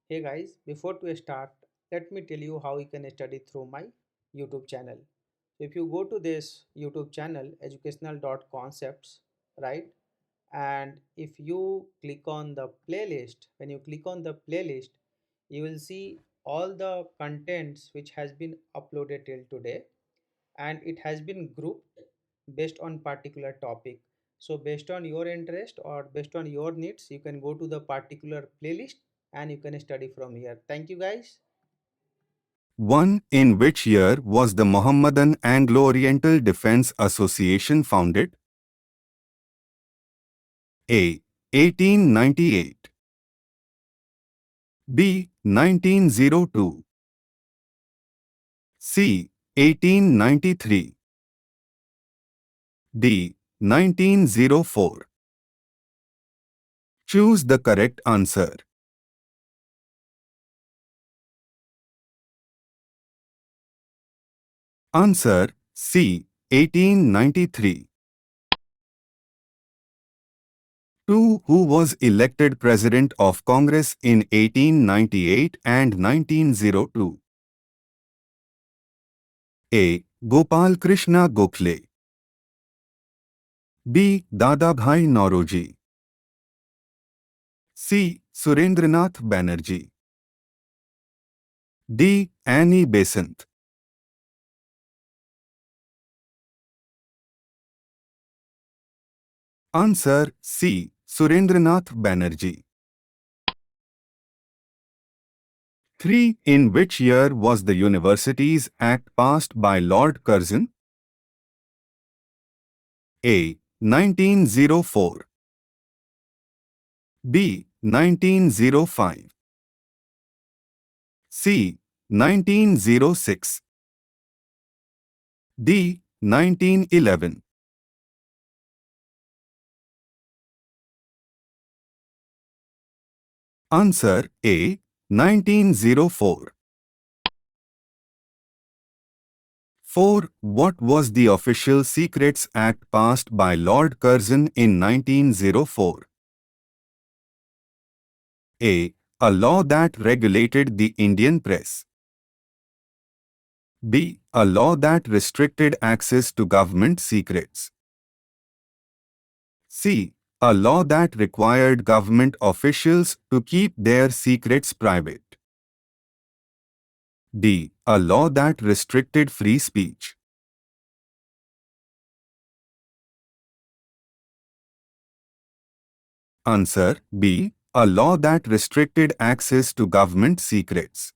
Hey guys, before to start, let me tell you how you can study through my YouTube channel. So if you go to this YouTube channel, educational.concepts, right? And if you click on the playlist, when you click on the playlist, you will see all the contents which has been uploaded till today, and it has been grouped based on particular topic. So based on your interest or based on your needs, you can go to the particular playlist and you can study from here. Thank you guys. 1. In which year was the Mohammedan Anglo-Oriental Defense Association founded? A. 1898. B. 1902. C. 1893. D. 1904. Choose the correct answer. Answer C. 1893. 2. Who was elected President of Congress in 1898 and 1902? A. Gopal Krishna Gokhale. B. Dadabhai Nauroji. C. Surendranath Banerjee. D. Annie Besant. Answer C. Surendranath Banerjee. 3. In which year was the Universities Act passed by Lord Curzon? A. 1904. B. 1905. C. 1906. D. 1911. Answer A. 1904. 4. What was the Official Secrets Act passed by Lord Curzon in 1904? A. A law that regulated the Indian press. B. A law that restricted access to government secrets. C. A law that required government officials to keep their secrets private. D. A law that restricted free speech. Answer B. A law that restricted access to government secrets.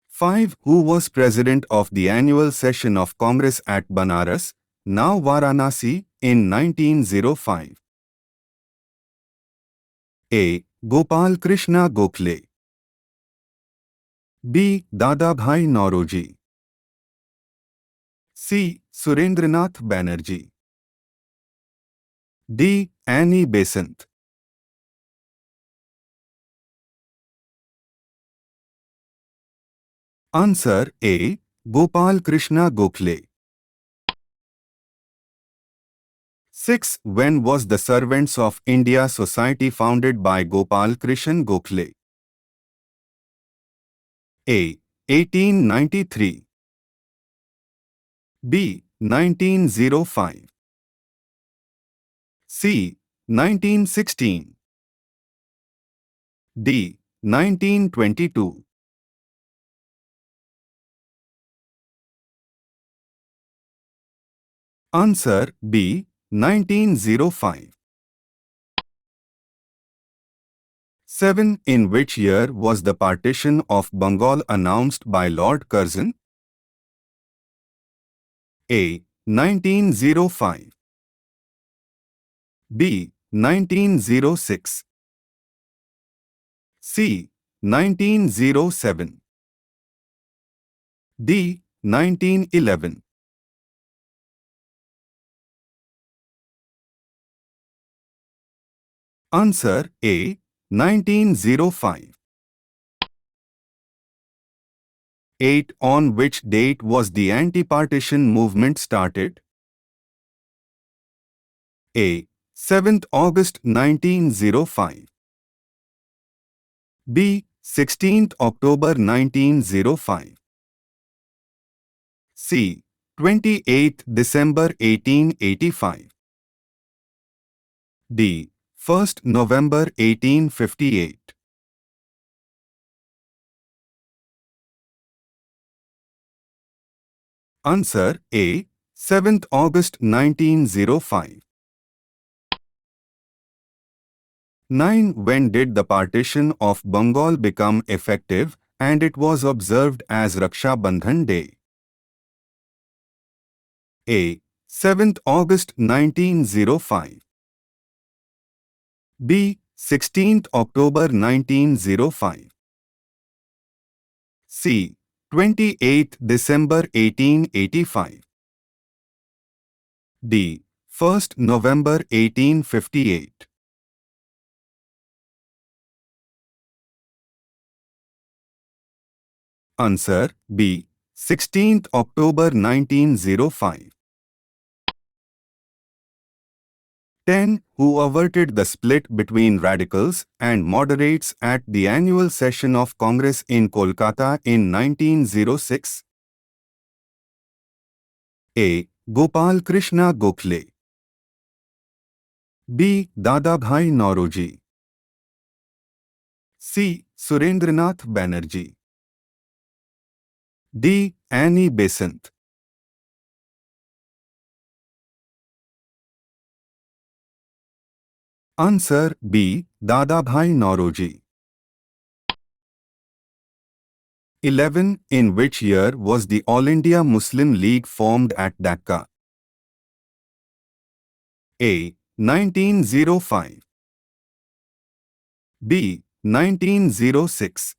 5. Who was president of the annual session of Congress at Banaras, now Varanasi, in 1905? A. Gopal Krishna Gokhale. B. Dadabhai Nauroji. C. Surendranath Banerjee. D. Annie Besant. Answer A. Gopal Krishna Gokhale. 6. When was the Servants of India Society founded by Gopal Krishna Gokhale? A. 1893. B. 1905. C. 1916. D. 1922. Answer B. 1905. 7. In which year was the partition of Bengal announced by Lord Curzon? A. 1905. B. 1906. C. 1907. D. 1911. Answer A. 1905. 8. On which date was the anti-partition movement started? A. 7th August 1905. B. 16th October 1905. C. 28th December 1885. D. 1st November 1858. Answer A. 7th August 1905. 9. When did the partition of Bengal become effective and it was observed as Raksha Bandhan Day? A. 7th August 1905. B. 16th October 1905. C. 28th December 1885. D. 1st November 1858. Answer B. 16th October 1905. 10. Who averted the split between radicals and moderates at the annual session of Congress in Kolkata in 1906? A. Gopal Krishna Gokhale. B. Dadabhai Nauroji. C. Surendranath Banerjee. D. Annie Besant. Answer B. Dadabhai Nauroji. 11. In which year was the All India Muslim League formed at Dhaka? A. 1905. B. 1906.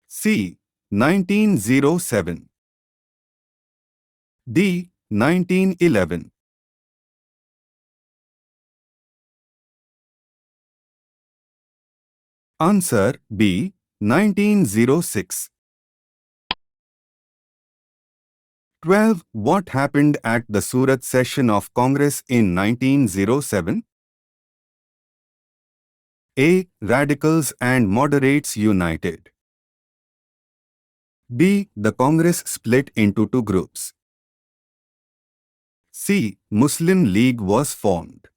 C. 1907. D. 1911. Answer B. 1906. 12. What happened at the Surat session of Congress in 1907? A. Radicals and moderates united. B. The Congress split into two groups. C. Muslim League was formed.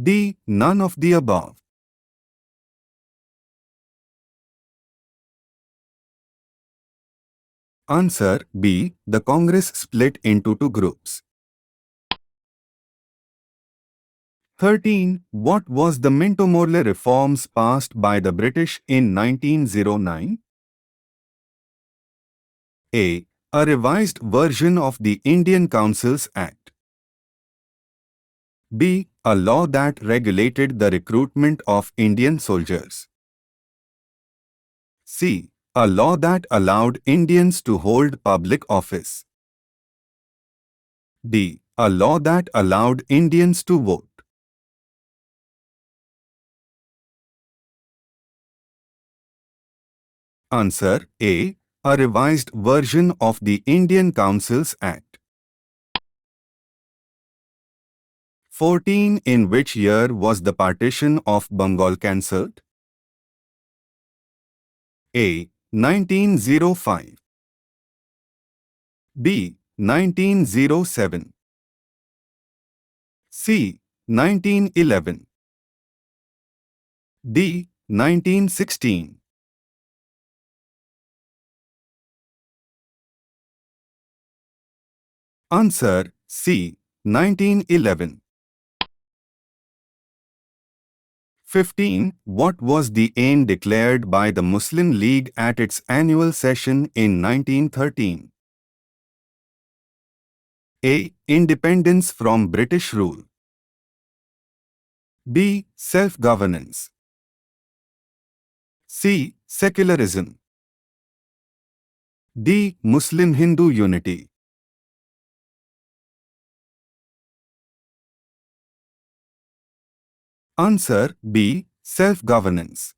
D. None of the above. Answer B. The Congress split into two groups. 13. What was the Minto Morley reforms passed by the British in 1909? A. A revised version of the Indian Councils Act. B. A law that regulated the recruitment of Indian soldiers. C. A law that allowed Indians to hold public office. D. A law that allowed Indians to vote. Answer A. A revised version of the Indian Councils Act. 14. In which year was the partition of Bengal cancelled? A. 1905. B. 1907. C. 1911. D. 1916. Answer C. 1911. 15. What was the aim declared by the Muslim League at its annual session in 1913? A. Independence from British rule. B. Self-governance. C. Secularism. D. Muslim-Hindu unity. Answer B. Self-governance.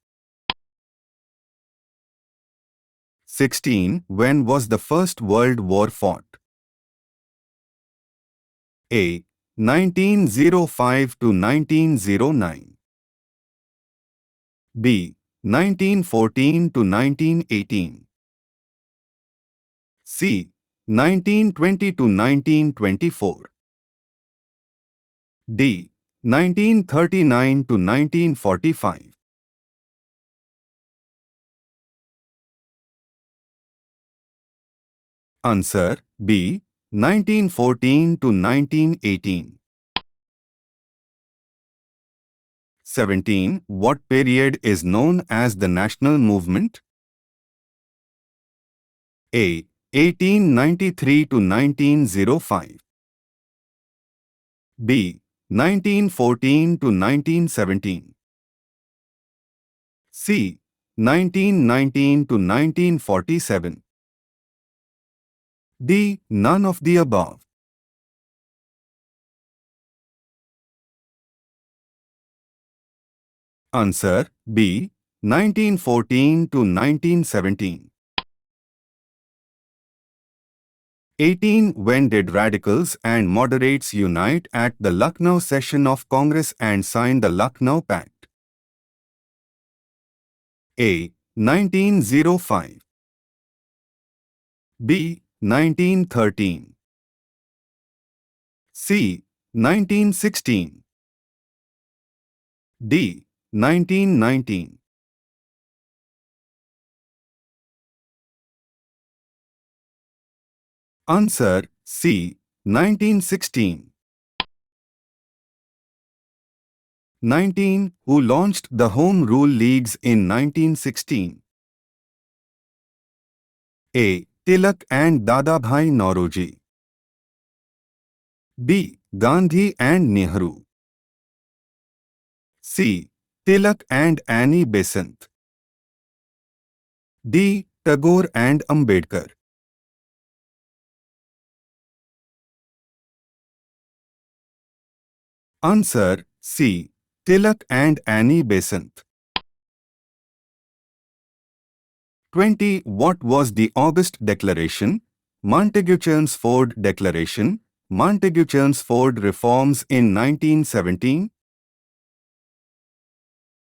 16. When was the First World War fought? A. 1905 to 1909. B. 1914 to 1918. C. 1920 to 1924. D. 1939 to 1945. Answer B. 1914 to 1918. 17. What period is known as the national movement? A. 1893 to 1905. B. 1914 to 1917. C. 1919 to 1947. D. None of the above. Answer B. 1914 to 1917. 18. When did radicals and moderates unite at the Lucknow session of Congress and sign the Lucknow Pact? A. 1905. B. 1913. C. 1916. D. 1919. Answer C. 1916. 19. Who launched the Home Rule Leagues in 1916? A. Tilak and Dadabhai Nauroji. B. Gandhi and Nehru. C. Tilak and Annie Besant. D. Tagore and Ambedkar. Answer C. Tilak and Annie Besant. 20. What was the August Declaration, Montagu-Chelmsford Declaration, Montagu-Chelmsford Reforms in 1917?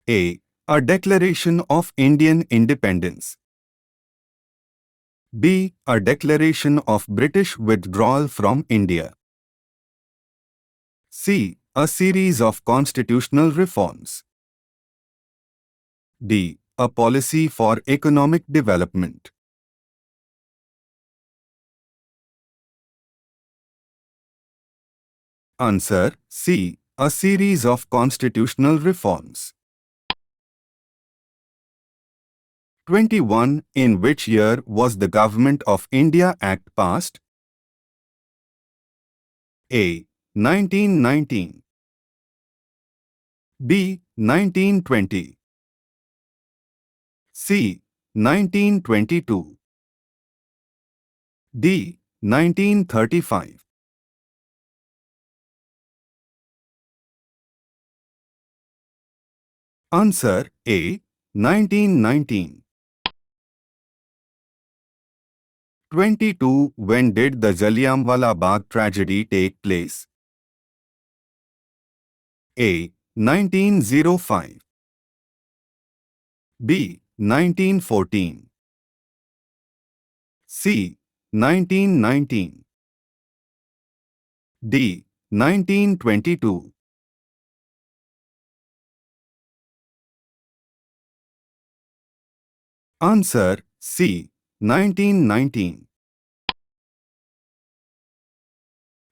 A. A Declaration of Indian Independence. B. A Declaration of British Withdrawal from India. C. A series of constitutional reforms. D. A policy for economic development. Answer C. A series of constitutional reforms. 21. In which year was the Government of India Act passed? A. 1919. B. 1920. C. 1922. D. 1935. Answer A. 1919. 22. When did the Jallianwala Bagh tragedy take place? A. 1905. B. 1914. C. 1919. D. 1922. Answer C. 1919.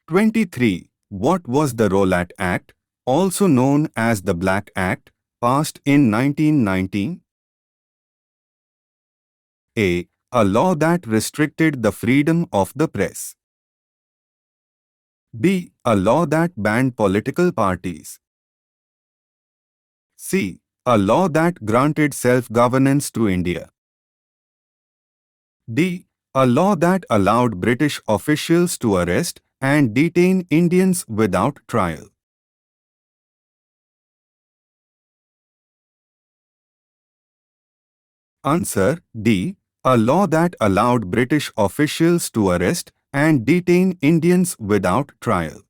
23. What was the Rowlatt Act, also known as the Black Act, passed in 1919? A. A law that restricted the freedom of the press. B. A law that banned political parties. C. A law that granted self-governance to India. D. A law that allowed British officials to arrest and detain Indians without trial. Answer D. A law that allowed British officials to arrest and detain Indians without trial.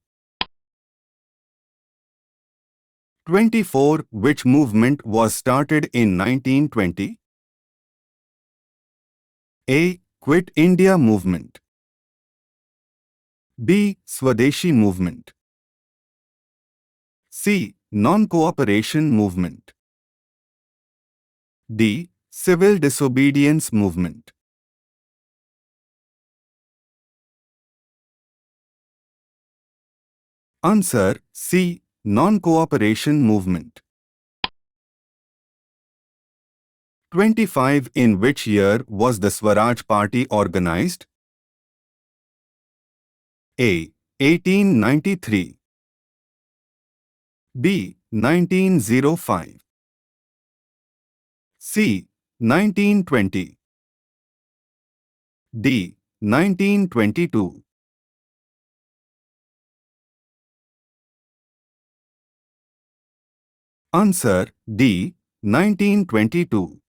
24. Which movement was started in 1920? A. Quit India Movement. B. Swadeshi Movement. C. Non-Cooperation Movement. D. Civil Disobedience Movement. Answer C. Non-Cooperation Movement. 25. In which year was the Swaraj Party organized? A. 1893. B. 1905. C. 1920. D. 1922. Answer D. 1922.